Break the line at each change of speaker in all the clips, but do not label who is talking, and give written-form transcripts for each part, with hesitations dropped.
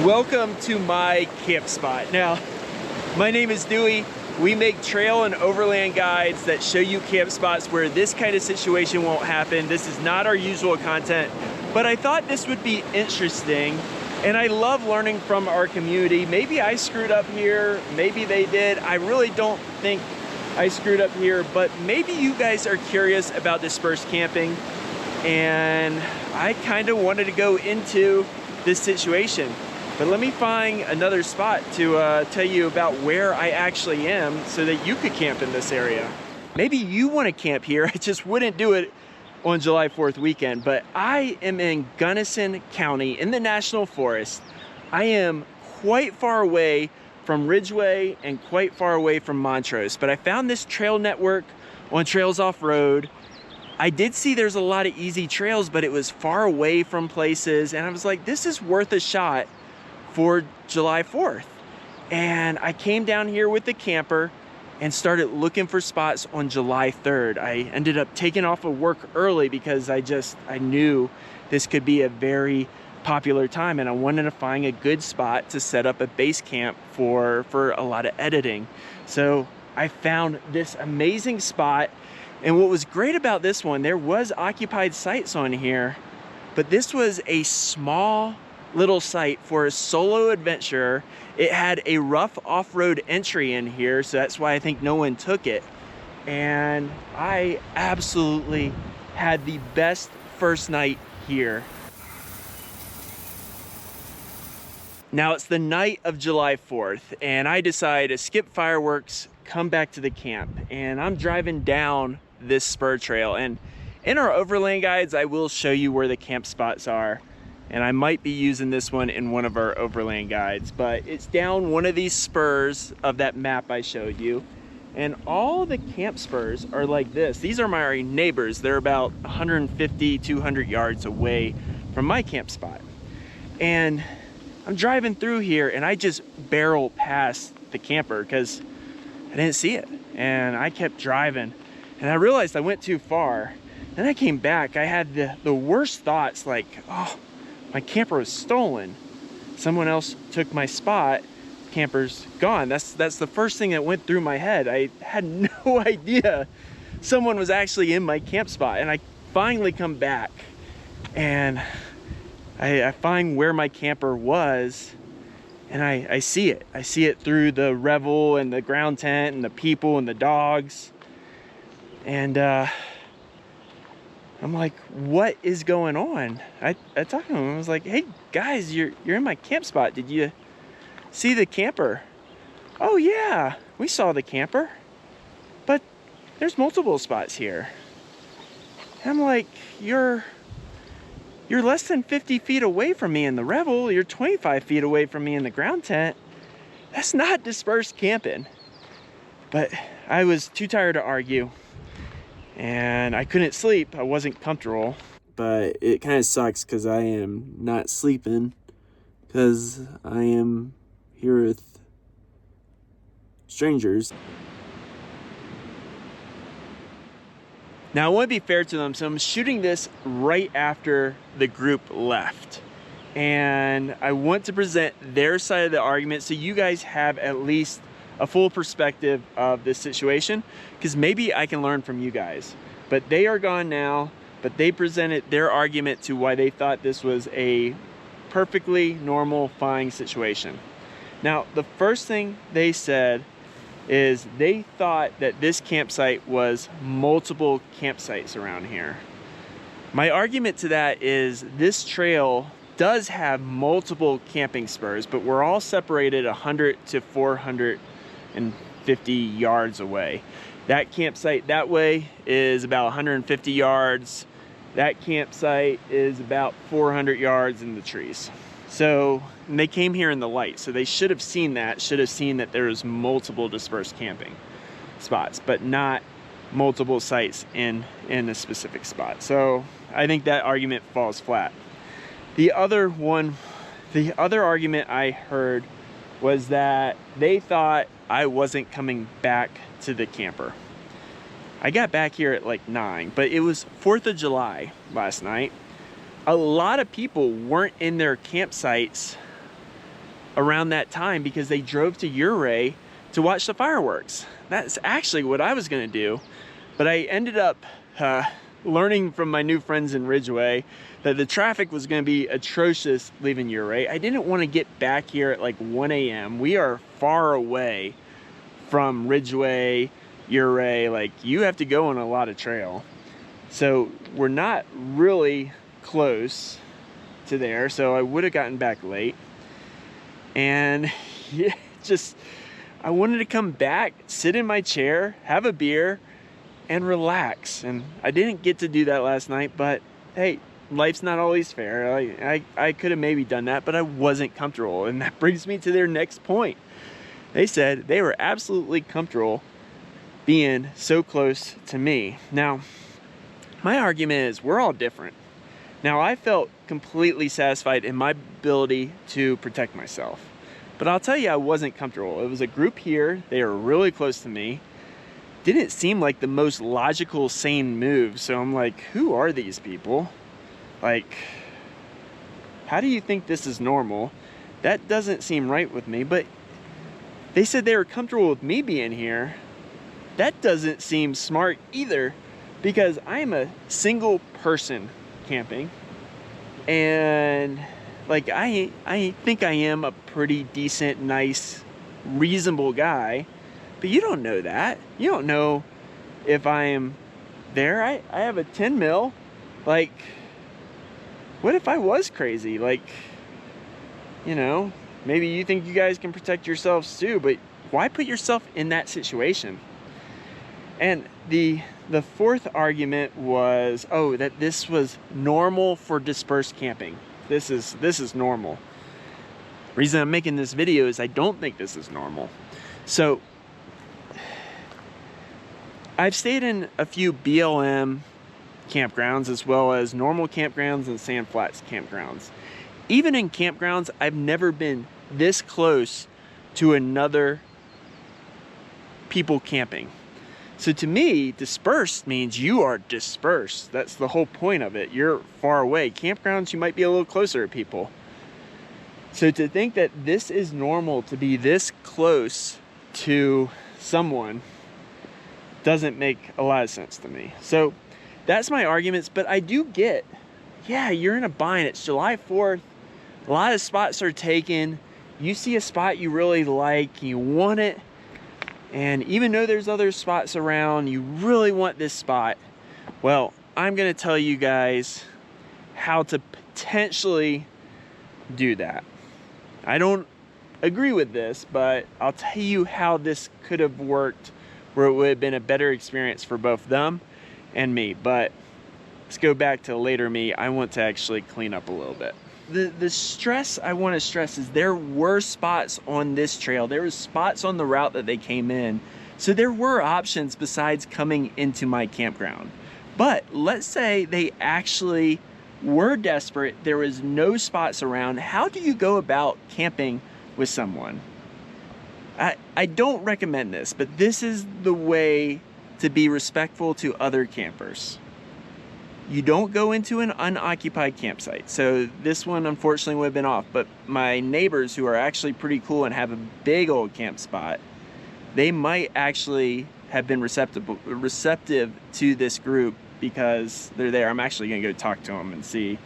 Welcome to my camp spot. Now, my name is Dewey. We make trail and overland guides that show you camp spots where this kind of situation won't happen. This is not our usual content, but I thought this would be interesting. And I love learning from our community. Maybe I screwed up here, maybe they did. I really don't think I screwed up here, but maybe you guys are curious about dispersed camping. And I kind of wanted to go into this situation. But let me find another spot to tell you about where I actually am so that you could camp in this area. Maybe you want to camp here. I just wouldn't do it on July 4th weekend, but I am in Gunnison County in the National Forest. I am quite far away from Ridgeway and quite far away from Montrose, but I found this trail network on Trails Off-Road. I did see there's a lot of easy trails, but it was far away from places, and I was like, this is worth a shot for July 4th. And I came down here with the camper and started looking for spots on July 3rd. I ended up taking off of work early because I knew this could be a very popular time, and I wanted to find a good spot to set up a base camp for a lot of editing. So I found this amazing spot, and what was great about this one, there was occupied sites on here, but this was a small little site for a solo adventurer. It had a rough off-road entry in here, so that's why I think no one took it. And I absolutely had the best first night here. Now it's the night of July 4th, and I decide to skip fireworks, come back to the camp, and I'm driving down this spur trail. And in our overland guides, I will show you where the camp spots are. And I might be using this one in one of our overland guides, but it's down one of these spurs of that map I showed you. And all the camp spurs are like this. These are my neighbors. They're about 150, 200 yards away from my camp spot. And I'm driving through here and I just barrel past the camper because I didn't see it. And I kept driving and I realized I went too far. Then I came back, I had the worst thoughts like, oh, my camper was stolen. Someone else took my spot. Camper's gone. That's the first thing that went through my head. I had no idea someone was actually in my camp spot. And I finally come back and I find where my camper was, and I see it. I see it through the revel and the ground tent and the people and the dogs. And I'm like, what is going on? I talked to him. I was like, hey guys, you're in my camp spot. Did you see the camper? Oh yeah, we saw the camper, but there's multiple spots here. And I'm like, you're less than 50 feet away from me in the revel. You're 25 feet away from me in the ground tent. That's not dispersed camping. But I was too tired to argue. And I couldn't sleep. I wasn't comfortable. But it kind of sucks because I am not sleeping because I am here with strangers. Now I want to be fair to them, so I'm shooting this right after the group left. And I want to present their side of the argument so you guys have at least a full perspective of this situation, because maybe I can learn from you guys. But they are gone now, but they presented their argument to why they thought this was a perfectly normal, fine situation. Now, the first thing they said is they thought that this campsite was multiple campsites around here. My argument to that is this trail does have multiple camping spurs, but we're all separated 100 to 450 yards away. That campsite that way is about 150 yards. That campsite is about 400 yards in the trees. So they came here in the light, so they should have seen that, there was multiple dispersed camping spots, but not multiple sites in a specific spot. So I think that argument falls flat. The other argument I heard was that they thought I wasn't coming back to the camper. I got back here at like 9, but it was 4th of July last night. A lot of people weren't in their campsites around that time because they drove to Ouray to watch the fireworks. That's actually what I was gonna do, but I ended up learning from my new friends in Ridgeway that the traffic was gonna be atrocious leaving Ouray. I didn't wanna get back here at like 1 a.m. We are far away from Ridgeway, Ouray, like you have to go on a lot of trail. So we're not really close to there, so I would have gotten back late. And yeah, I wanted to come back, sit in my chair, have a beer, and relax. And I didn't get to do that last night, but hey, life's not always fair. I could have maybe done that, but I wasn't comfortable. And that brings me to their next point. They said they were absolutely comfortable being so close to me. Now, my argument is we're all different. Now, I felt completely satisfied in my ability to protect myself. But I'll tell you, I wasn't comfortable. It was a group here. They were really close to me. Didn't seem like the most logical, sane move. So I'm like, who are these people? Like, how do you think this is normal? That doesn't seem right with me. But they said they were comfortable with me being here. That doesn't seem smart either, because I'm a single person camping, and like I think I am a pretty decent, nice, reasonable guy, but you don't know that. You don't know if I am there. I have a 10 mil. Like, what if I was crazy? Like, you know, maybe you think you guys can protect yourselves too, but why put yourself in that situation? And the fourth argument was, oh, that this was normal for dispersed camping. This is normal. Reason I'm making this video is I don't think this is normal. So I've stayed in a few BLM campgrounds as well as normal campgrounds and sand flats campgrounds. Even in campgrounds, I've never been this close to another people camping. So to me, dispersed means you are dispersed. That's the whole point of it. You're far away. Campgrounds, you might be a little closer to people. So to think that this is normal to be this close to someone doesn't make a lot of sense to me. So that's my arguments, but I do get, yeah, you're in a bind. It's July 4th. A lot of spots are taken. You see a spot you really like, you want it. And even though there's other spots around, you really want this spot. Well, I'm gonna tell you guys how to potentially do that. I don't agree with this, but I'll tell you how this could have worked where it would have been a better experience for both them and me. But let's go back to later me. I want to actually clean up a little bit. The stress I want to stress is there were spots on this trail. There was spots on the route that they came in. So there were options besides coming into my campground. But let's say they actually were desperate. There was no spots around. How do you go about camping with someone? I don't recommend this, but this is the way to be respectful to other campers. You don't go into an unoccupied campsite. So this one unfortunately would have been off, but my neighbors who are actually pretty cool and have a big old camp spot, they might actually have been receptive to this group because they're there. I'm actually gonna go talk to them and see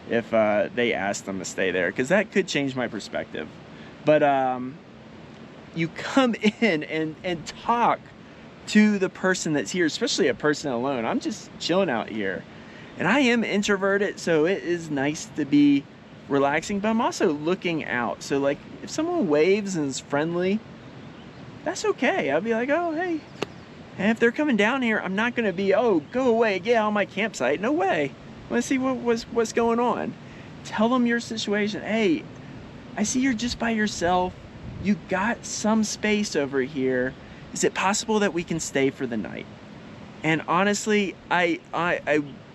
if they asked them to stay there, because that could change my perspective. But you come in and talk to the person that's here, especially a person alone. I'm just chilling out here. And I am introverted, so it is nice to be relaxing, but I'm also looking out. So like if someone waves and is friendly, that's okay. I'll be like, oh, hey. And if they're coming down here, I'm not gonna be, oh, go away, get out of my campsite. No way. Let's see what's going on. Tell them your situation. Hey, I see you're just by yourself. You got some space over here. Is it possible that we can stay for the night? And honestly, I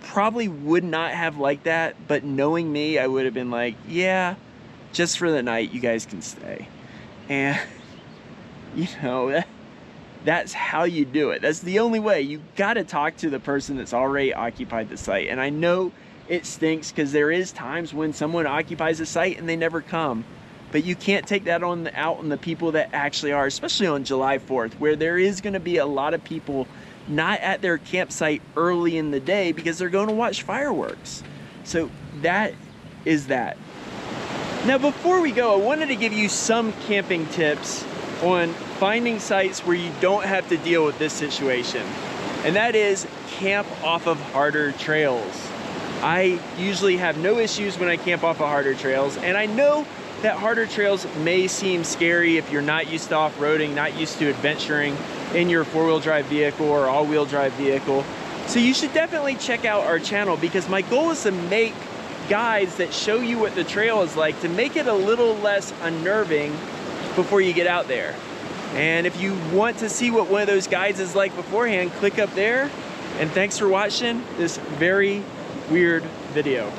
probably would not have liked that, but knowing me, I would have been like, yeah, just for the night, you guys can stay. And you know, that's how you do it. That's the only way. You got to talk to the person that's already occupied the site. And I know it stinks because there is times when someone occupies a site and they never come. but you can't take that out on the people that actually are, especially on July 4th, where there is going to be a lot of people not at their campsite early in the day because they're going to watch fireworks. So that is that. Now, before we go, I wanted to give you some camping tips on finding sites where you don't have to deal with this situation. And that is camp off of harder trails. I usually have no issues when I camp off of harder trails, and I know that harder trails may seem scary if you're not used to off-roading, not used to adventuring in your four-wheel drive vehicle or all-wheel drive vehicle. So you should definitely check out our channel, because my goal is to make guides that show you what the trail is like, to make it a little less unnerving before you get out there. And if you want to see what one of those guides is like beforehand, click up there. And thanks for watching this very weird video.